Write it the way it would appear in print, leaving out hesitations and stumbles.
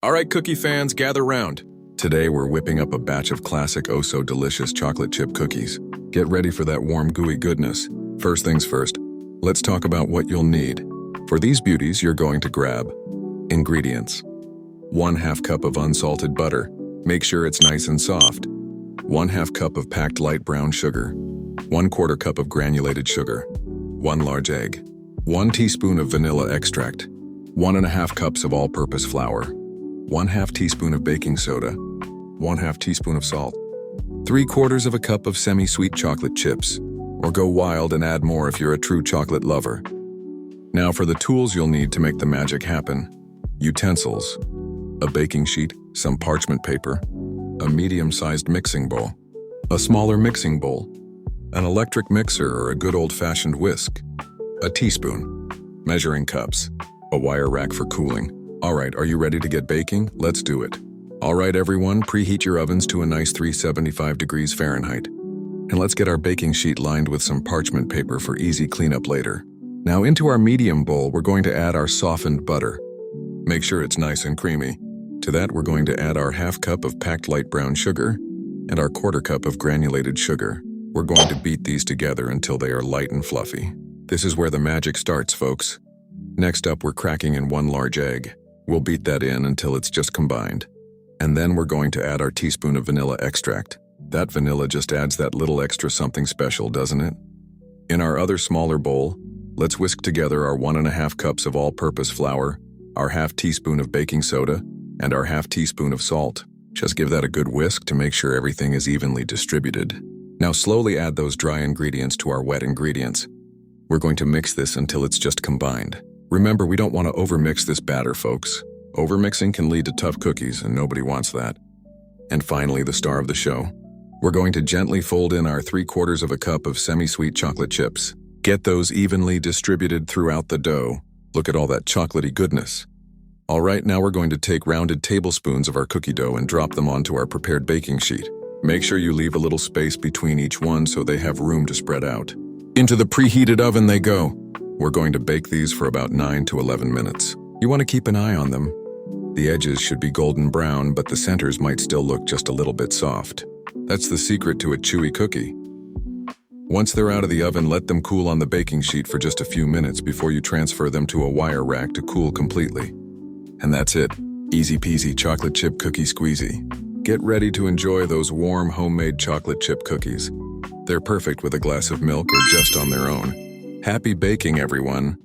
All right, cookie fans, gather round. Today we're whipping up a batch of classic oh-so-delicious chocolate chip cookies. Get ready for that warm, gooey goodness. First things first, let's talk about what you'll need. For these beauties, you're going to grab ingredients. 1/2 cup of unsalted butter. Make sure it's nice and soft. 1/2 cup of packed light brown sugar. 1/4 cup of granulated sugar. 1 large egg. 1 teaspoon of vanilla extract. 1½ cups of all-purpose flour. 1/2 teaspoon of baking soda. 1/2 teaspoon of salt. 3/4 cup of semi-sweet chocolate chips. Or go wild and add more if you're a true chocolate lover. Now for the tools you'll need to make the magic happen. Utensils. A baking sheet, some parchment paper, a medium-sized mixing bowl, a smaller mixing bowl, an electric mixer or a good old-fashioned whisk, a teaspoon, measuring cups, a wire rack for cooling. All right, are you ready to get baking? Let's do it. All right, everyone, preheat your ovens to a nice 375 degrees Fahrenheit. And let's get our baking sheet lined with some parchment paper for easy cleanup later. Now into our medium bowl, we're going to add our softened butter. Make sure it's nice and creamy. To that, we're going to add our 1/2 cup of packed light brown sugar and our 1/4 cup of granulated sugar. We're going to beat these together until they are light and fluffy. This is where the magic starts, folks. Next up, we're cracking in 1 large egg. We'll beat that in until it's just combined. And then we're going to add our teaspoon of vanilla extract. That vanilla just adds that little extra something special, doesn't it? In our other smaller bowl, let's whisk together our 1½ cups of all-purpose flour, our 1/2 teaspoon of baking soda, and our 1/2 teaspoon of salt. Just give that a good whisk to make sure everything is evenly distributed. Now slowly add those dry ingredients to our wet ingredients. We're going to mix this until it's just combined. Remember, we don't want to overmix this batter, folks. Overmixing can lead to tough cookies, and nobody wants that. And finally, the star of the show. We're going to gently fold in our 3/4 cup of semi-sweet chocolate chips. Get those evenly distributed throughout the dough. Look at all that chocolatey goodness. All right, now we're going to take rounded tablespoons of our cookie dough and drop them onto our prepared baking sheet. Make sure you leave a little space between each one so they have room to spread out. Into the preheated oven they go. We're going to bake these for about 9 to 11 minutes. You want to keep an eye on them. The edges should be golden brown, but the centers might still look just a little bit soft. That's the secret to a chewy cookie. Once they're out of the oven, let them cool on the baking sheet for just a few minutes before you transfer them to a wire rack to cool completely. And that's it. Easy peasy chocolate chip cookie squeezy. Get ready to enjoy those warm homemade chocolate chip cookies. They're perfect with a glass of milk or just on their own. Happy baking, everyone.